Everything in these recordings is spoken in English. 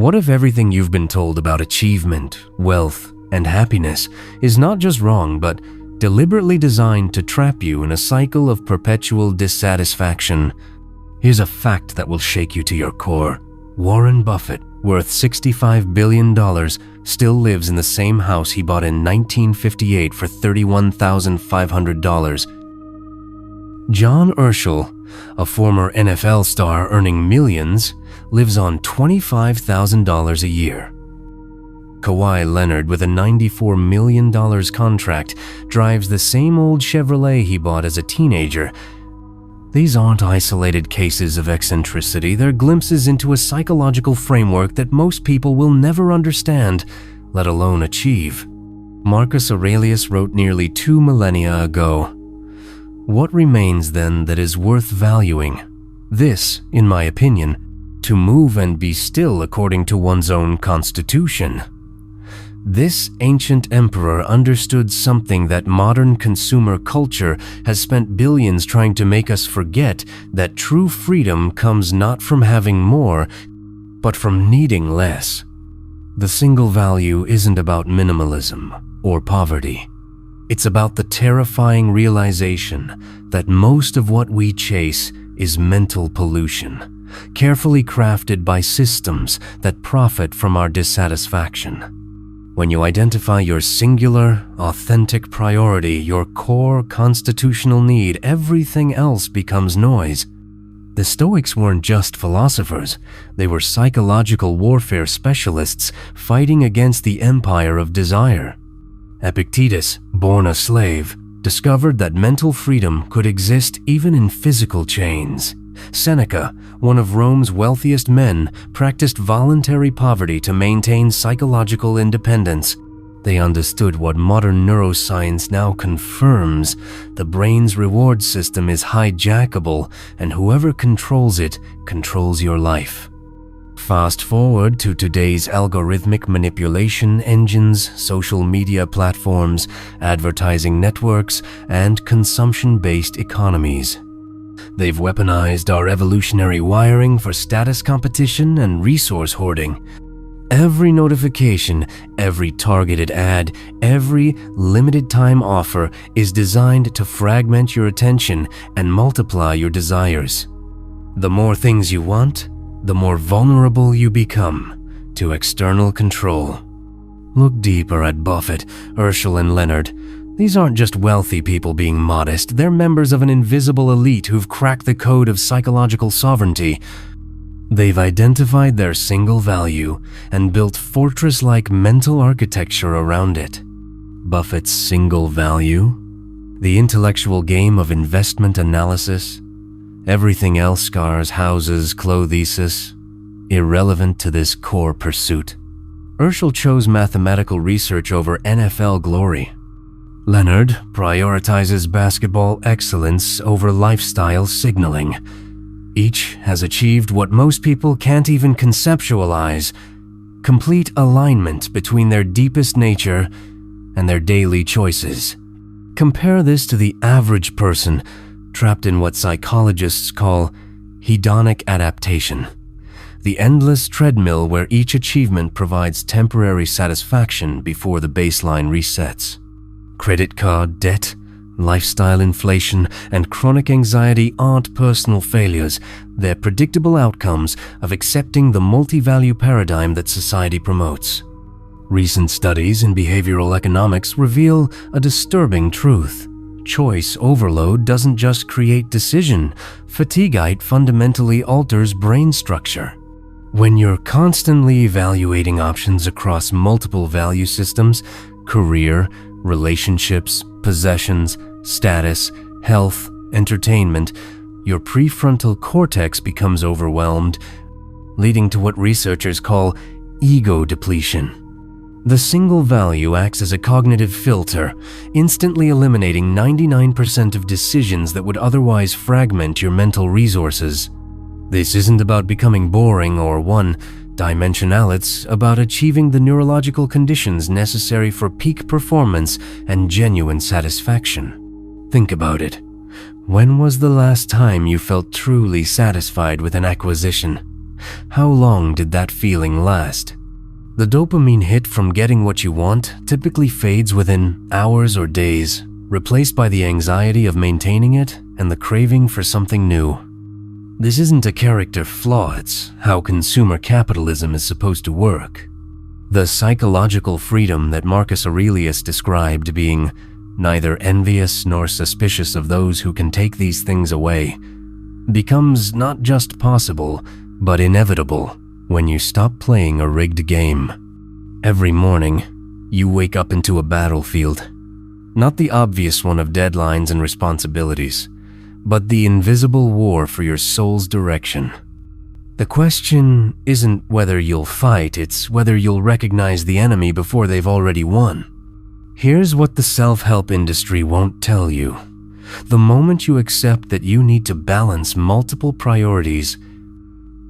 What if everything you've been told about achievement, wealth, and happiness is not just wrong, but deliberately designed to trap you in a cycle of perpetual dissatisfaction? Here's a fact that will shake you to your core. Warren Buffett, worth $65 billion, still lives in the same house he bought in 1958 for $31,500. John Urschel, a former NFL star earning millions, lives on $25,000 a year. Kawhi Leonard, with a $94 million contract, drives the same old Chevrolet he bought as a teenager. These aren't isolated cases of eccentricity, they're glimpses into a psychological framework that most people will never understand, let alone achieve. Marcus Aurelius wrote nearly 2 millennia ago, "What remains then that is worth valuing? This, in my opinion, to move and be still according to one's own constitution." This ancient emperor understood something that modern consumer culture has spent billions trying to make us forget, that true freedom comes not from having more, but from needing less. The single value isn't about minimalism or poverty. It's about the terrifying realization that most of what we chase is mental pollution, carefully crafted by systems that profit from our dissatisfaction. When you identify your singular, authentic priority, your core constitutional need, everything else becomes noise. The Stoics weren't just philosophers, they were psychological warfare specialists fighting against the empire of desire. Epictetus, born a slave, discovered that mental freedom could exist even in physical chains. Seneca, one of Rome's wealthiest men, practiced voluntary poverty to maintain psychological independence. They understood what modern neuroscience now confirms: the brain's reward system is hijackable, and whoever controls it controls your life. Fast forward to today's algorithmic manipulation engines, social media platforms, advertising networks, and consumption-based economies. They've weaponized our evolutionary wiring for status competition and resource hoarding. Every notification, every targeted ad, every limited time offer is designed to fragment your attention and multiply your desires. The more things you want, the more vulnerable you become to external control. Look deeper at Buffett, Urschel, and Leonard. These aren't just wealthy people being modest, they're members of an invisible elite who've cracked the code of psychological sovereignty. They've identified their single value and built fortress-like mental architecture around it. Buffett's single value? The intellectual game of investment analysis? Everything else, cars, houses, clothesis, irrelevant to this core pursuit. Urschel chose mathematical research over NFL glory. Leonard prioritizes basketball excellence over lifestyle signaling. Each has achieved what most people can't even conceptualize: complete alignment between their deepest nature and their daily choices. Compare this to the average person, trapped in what psychologists call hedonic adaptation, the endless treadmill where each achievement provides temporary satisfaction before the baseline resets. Credit card debt, lifestyle inflation, and chronic anxiety aren't personal failures, they're predictable outcomes of accepting the multi-value paradigm that society promotes. Recent studies in behavioral economics reveal a disturbing truth. Choice overload doesn't just create decision fatigue, it fundamentally alters brain structure. When you're constantly evaluating options across multiple value systems, career, relationships, possessions, status, health, entertainment, your prefrontal cortex becomes overwhelmed, leading to what researchers call ego depletion. The single value acts as a cognitive filter, instantly eliminating 99% of decisions that would otherwise fragment your mental resources. This isn't about becoming boring or one-dimensional, it's about achieving the neurological conditions necessary for peak performance and genuine satisfaction. Think about it. When was the last time you felt truly satisfied with an acquisition? How long did that feeling last? The dopamine hit from getting what you want typically fades within hours or days, replaced by the anxiety of maintaining it and the craving for something new. This isn't a character flaw, it's how consumer capitalism is supposed to work. The psychological freedom that Marcus Aurelius described being neither envious nor suspicious of those who can take these things away becomes not just possible, but inevitable when you stop playing a rigged game. Every morning, you wake up into a battlefield. Not the obvious one of deadlines and responsibilities, but the invisible war for your soul's direction. The question isn't whether you'll fight, it's whether you'll recognize the enemy before they've already won. Here's what the self-help industry won't tell you. The moment you accept that you need to balance multiple priorities,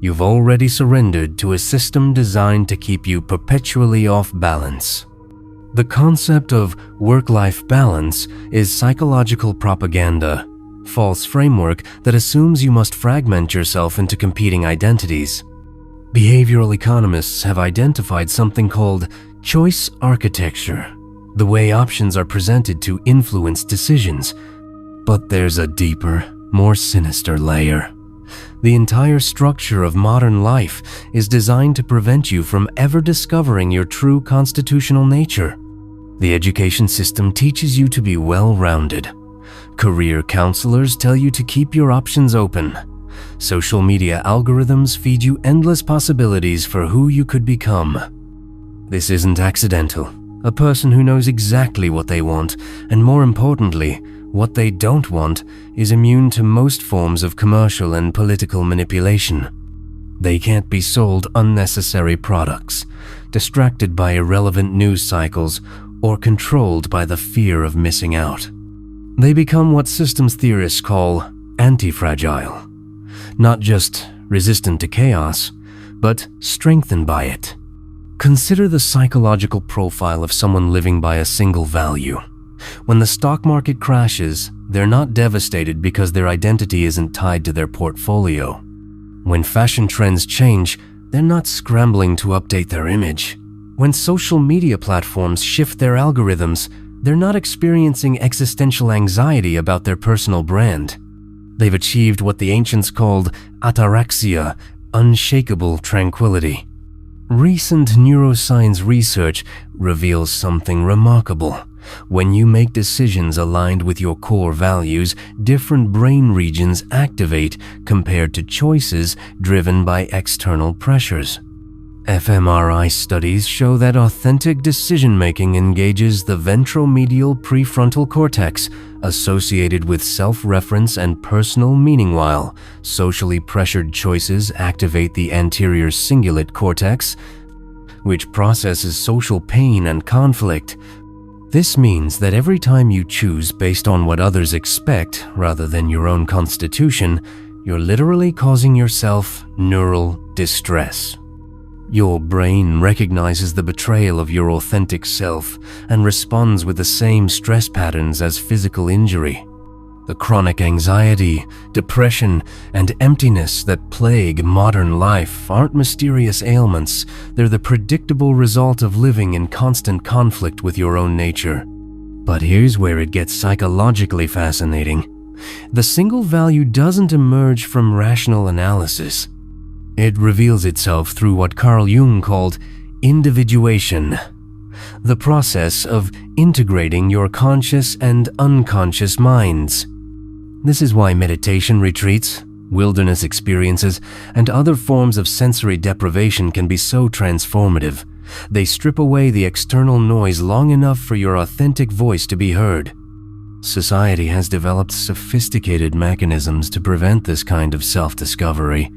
you've already surrendered to a system designed to keep you perpetually off balance. The concept of work-life balance is psychological propaganda, false framework that assumes you must fragment yourself into competing identities. Behavioral economists have identified something called choice architecture, the way options are presented to influence decisions. But there's a deeper, more sinister layer. The entire structure of modern life is designed to prevent you from ever discovering your true constitutional nature. The education system teaches you to be well-rounded. Career counselors tell you to keep your options open. Social media algorithms feed you endless possibilities for who you could become. This isn't accidental. A person who knows exactly what they want, and more importantly, what they don't want, is immune to most forms of commercial and political manipulation. They can't be sold unnecessary products, distracted by irrelevant news cycles, or controlled by the fear of missing out. They become what systems theorists call anti-fragile, not just resistant to chaos, but strengthened by it. Consider the psychological profile of someone living by a single value. When the stock market crashes, they're not devastated because their identity isn't tied to their portfolio. When fashion trends change, they're not scrambling to update their image. When social media platforms shift their algorithms, they're not experiencing existential anxiety about their personal brand. They've achieved what the ancients called ataraxia, unshakable tranquility. Recent neuroscience research reveals something remarkable. When you make decisions aligned with your core values, different brain regions activate compared to choices driven by external pressures. fMRI studies show that authentic decision-making engages the ventromedial prefrontal cortex associated with self-reference and personal meaning, while socially pressured choices activate the anterior cingulate cortex, which processes social pain and conflict. This means that every time you choose based on what others expect rather than your own constitution, you're literally causing yourself neural distress. Your brain recognizes the betrayal of your authentic self and responds with the same stress patterns as physical injury. The chronic anxiety, depression, and emptiness that plague modern life aren't mysterious ailments. They're the predictable result of living in constant conflict with your own nature. But here's where it gets psychologically fascinating. The single value doesn't emerge from rational analysis. It reveals itself through what Carl Jung called individuation, the process of integrating your conscious and unconscious minds. This is why meditation retreats, wilderness experiences, and other forms of sensory deprivation can be so transformative. They strip away the external noise long enough for your authentic voice to be heard. Society has developed sophisticated mechanisms to prevent this kind of self-discovery.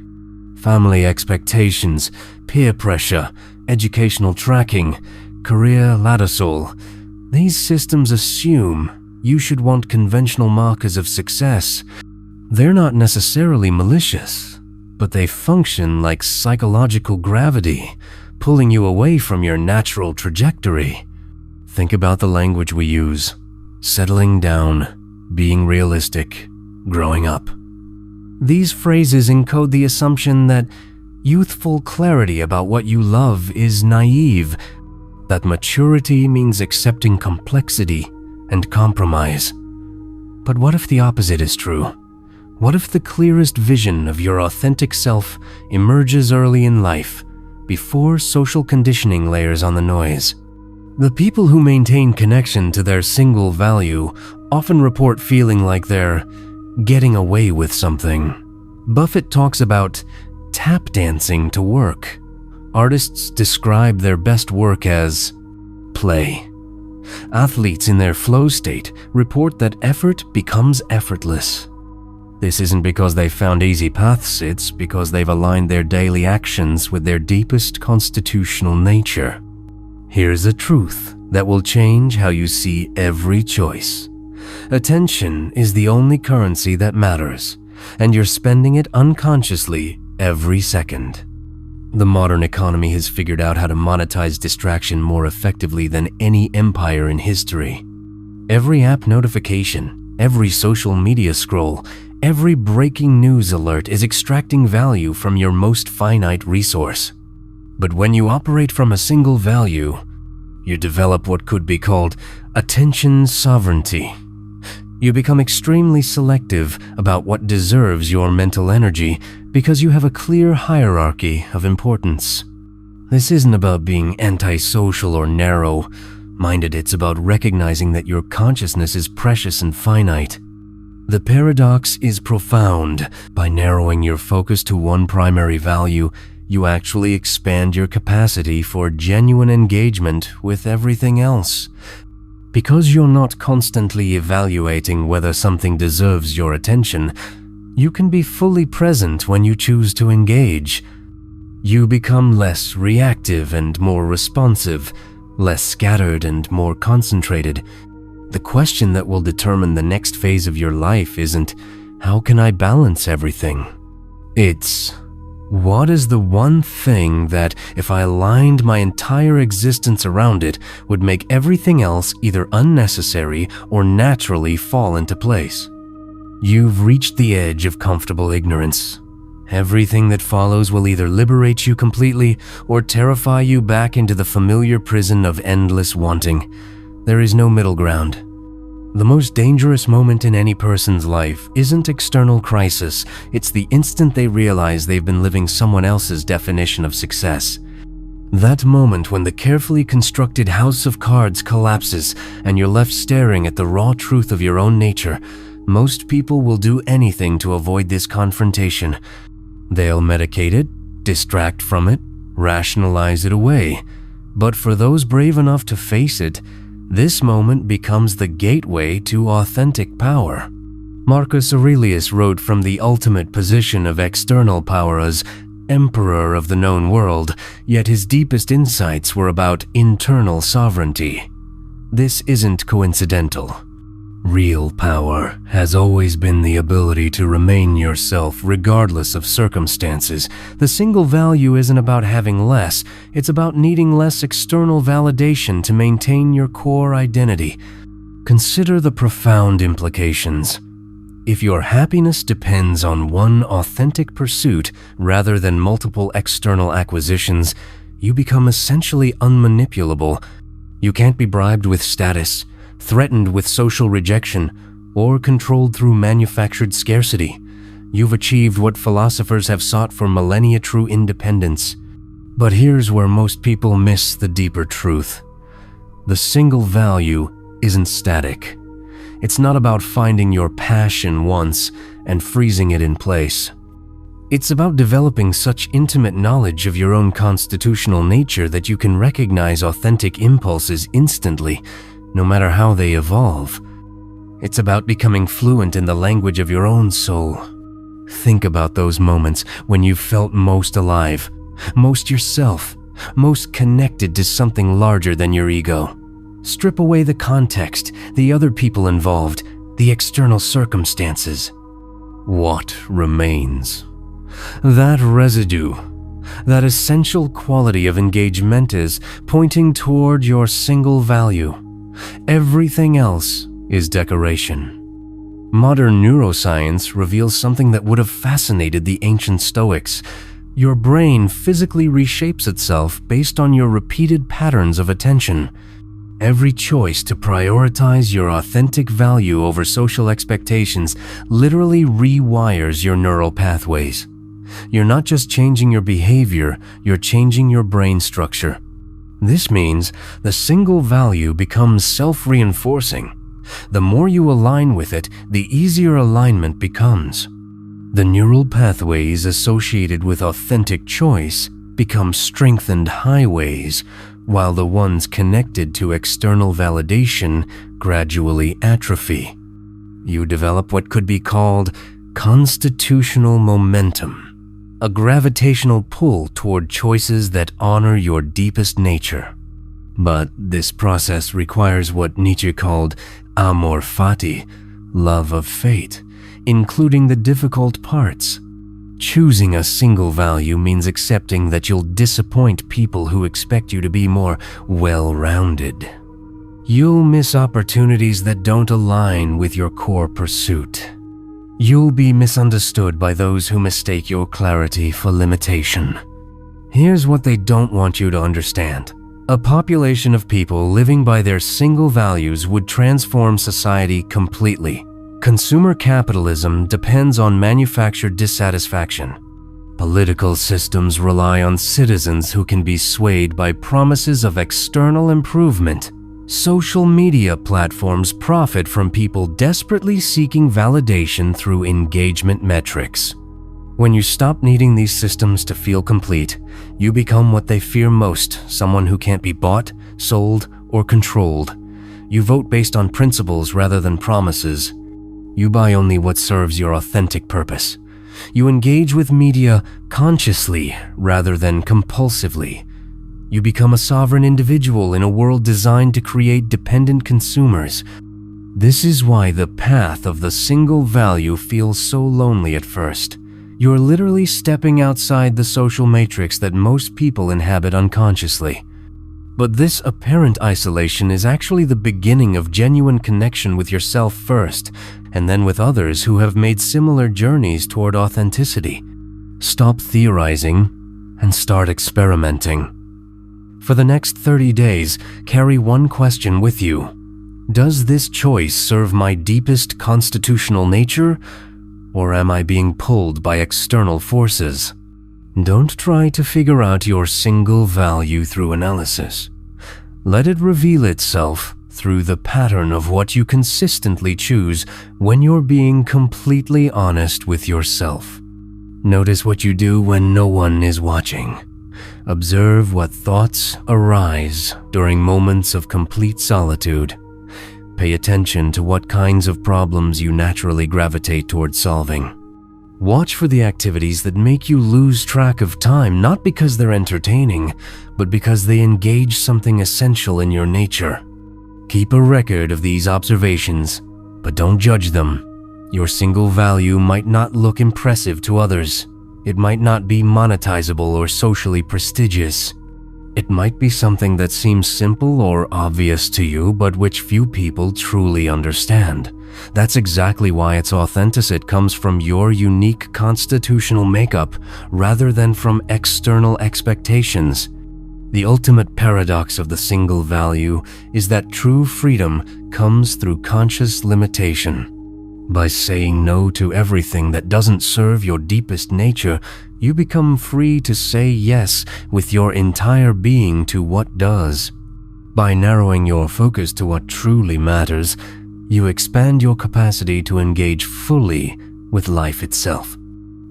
Family expectations, peer pressure, educational tracking, career ladder-soul. These systems assume you should want conventional markers of success. They're not necessarily malicious, but they function like psychological gravity, pulling you away from your natural trajectory. Think about the language we use: settling down, being realistic, growing up. These phrases encode the assumption that youthful clarity about what you love is naive, that maturity means accepting complexity and compromise. But what if the opposite is true? What if the clearest vision of your authentic self emerges early in life, before social conditioning layers on the noise? The people who maintain connection to their single value often report feeling like they're getting away with something. Buffett talks about tap dancing to work. Artists describe their best work as play. Athletes in their flow state report that effort becomes effortless. This isn't because they've found easy paths, it's because they've aligned their daily actions with their deepest constitutional nature. Here's a truth that will change how you see every choice. Attention is the only currency that matters, and you're spending it unconsciously every second. The modern economy has figured out how to monetize distraction more effectively than any empire in history. Every app notification, every social media scroll, every breaking news alert is extracting value from your most finite resource. But when you operate from a single value, you develop what could be called attention sovereignty. You become extremely selective about what deserves your mental energy because you have a clear hierarchy of importance. This isn't about being antisocial or narrow-minded, it's about recognizing that your consciousness is precious and finite. The paradox is profound. By narrowing your focus to one primary value, you actually expand your capacity for genuine engagement with everything else. Because you're not constantly evaluating whether something deserves your attention, you can be fully present when you choose to engage. You become less reactive and more responsive, less scattered and more concentrated. The question that will determine the next phase of your life isn't, how can I balance everything? It's, what is the one thing that, if I aligned my entire existence around it, would make everything else either unnecessary or naturally fall into place? You've reached the edge of comfortable ignorance. Everything that follows will either liberate you completely or terrify you back into the familiar prison of endless wanting. There is no middle ground. The most dangerous moment in any person's life isn't external crisis, it's the instant they realize they've been living someone else's definition of success. That moment when the carefully constructed house of cards collapses and you're left staring at the raw truth of your own nature, most people will do anything to avoid this confrontation. They'll medicate it, distract from it, rationalize it away. But for those brave enough to face it, this moment becomes the gateway to authentic power. Marcus Aurelius wrote from the ultimate position of external power as emperor of the known world, yet his deepest insights were about internal sovereignty. This isn't coincidental. Real power has always been the ability to remain yourself regardless of circumstances. The single value isn't about having less, it's about needing less external validation to maintain your core identity. Consider the profound implications. If your happiness depends on one authentic pursuit rather than multiple external acquisitions, you become essentially unmanipulable. You can't be bribed with status, threatened with social rejection, or controlled through manufactured scarcity. You've achieved what philosophers have sought for millennia: true independence. But here's where most people miss the deeper truth. The single value isn't static. It's not about finding your passion once and freezing it in place. It's about developing such intimate knowledge of your own constitutional nature that you can recognize authentic impulses instantly, no matter how they evolve. It's about becoming fluent in the language of your own soul. Think about those moments when you've felt most alive, most yourself, most connected to something larger than your ego. Strip away the context, the other people involved, the external circumstances. What remains? That residue, that essential quality of engagement is pointing toward your single value. Everything else is decoration. Modern neuroscience reveals something that would have fascinated the ancient Stoics. Your brain physically reshapes itself based on your repeated patterns of attention. Every choice to prioritize your authentic value over social expectations literally rewires your neural pathways. You're not just changing your behavior, you're changing your brain structure. This means the single value becomes self-reinforcing. The more you align with it, the easier alignment becomes. The neural pathways associated with authentic choice become strengthened highways, while the ones connected to external validation gradually atrophy. You develop what could be called constitutional momentum, a gravitational pull toward choices that honor your deepest nature. But this process requires what Nietzsche called amor fati, love of fate, including the difficult parts. Choosing a single value means accepting that you'll disappoint people who expect you to be more well-rounded. You'll miss opportunities that don't align with your core pursuit. You'll be misunderstood by those who mistake your clarity for limitation. Here's what they don't want you to understand. A population of people living by their single values would transform society completely. Consumer capitalism depends on manufactured dissatisfaction. Political systems rely on citizens who can be swayed by promises of external improvement. Social media platforms profit from people desperately seeking validation through engagement metrics. When you stop needing these systems to feel complete, you become what they fear most, someone who can't be bought, sold, or controlled. You vote based on principles rather than promises. You buy only what serves your authentic purpose. You engage with media consciously rather than compulsively. You become a sovereign individual in a world designed to create dependent consumers. This is why the path of the single value feels so lonely at first. You're literally stepping outside the social matrix that most people inhabit unconsciously. But this apparent isolation is actually the beginning of genuine connection with yourself first, and then with others who have made similar journeys toward authenticity. Stop theorizing and start experimenting. For the next 30 days, carry one question with you. Does this choice serve my deepest constitutional nature, or am I being pulled by external forces? Don't try to figure out your single value through analysis. Let it reveal itself through the pattern of what you consistently choose when you're being completely honest with yourself. Notice what you do when no one is watching. Observe what thoughts arise during moments of complete solitude. Pay attention to what kinds of problems you naturally gravitate toward solving. Watch for the activities that make you lose track of time, not because they're entertaining, but because they engage something essential in your nature. Keep a record of these observations, but don't judge them. Your single value might not look impressive to others. It might not be monetizable or socially prestigious. It might be something that seems simple or obvious to you, but which few people truly understand. That's exactly why it's authentic. It comes from your unique constitutional makeup rather than from external expectations. The ultimate paradox of the single value is that true freedom comes through conscious limitation. By saying no to everything that doesn't serve your deepest nature, you become free to say yes with your entire being to what does. By narrowing your focus to what truly matters, you expand your capacity to engage fully with life itself.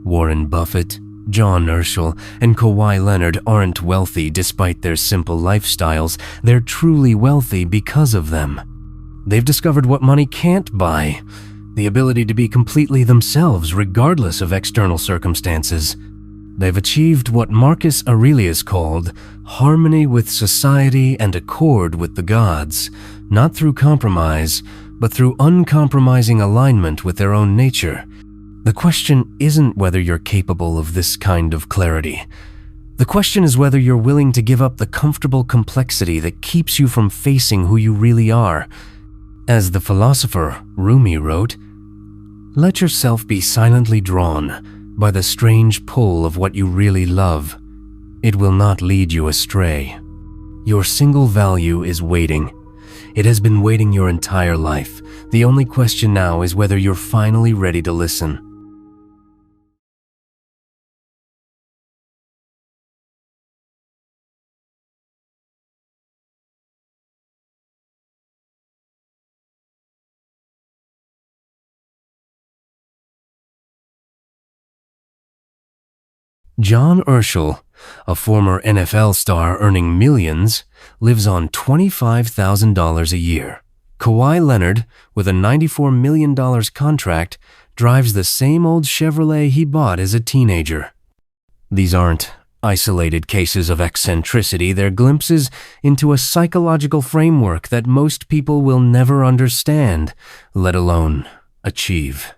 Warren Buffett, John Urschel, and Kawhi Leonard aren't wealthy despite their simple lifestyles. They're truly wealthy because of them. They've discovered what money can't buy: the ability to be completely themselves regardless of external circumstances. They've achieved what Marcus Aurelius called harmony with society and accord with the gods, not through compromise, but through uncompromising alignment with their own nature. The question isn't whether you're capable of this kind of clarity. The question is whether you're willing to give up the comfortable complexity that keeps you from facing who you really are. As the philosopher Rumi wrote, "Let yourself be silently drawn, by the strange pull of what you really love, it will not lead you astray. Your single value is waiting. It has been waiting your entire life. The only question now is whether you're finally ready to listen. John Urschel, a former NFL star earning millions, lives on $25,000 a year. Kawhi Leonard, with a $94 million contract, drives the same old Chevrolet he bought as a teenager. These aren't isolated cases of eccentricity, they're glimpses into a psychological framework that most people will never understand, let alone achieve.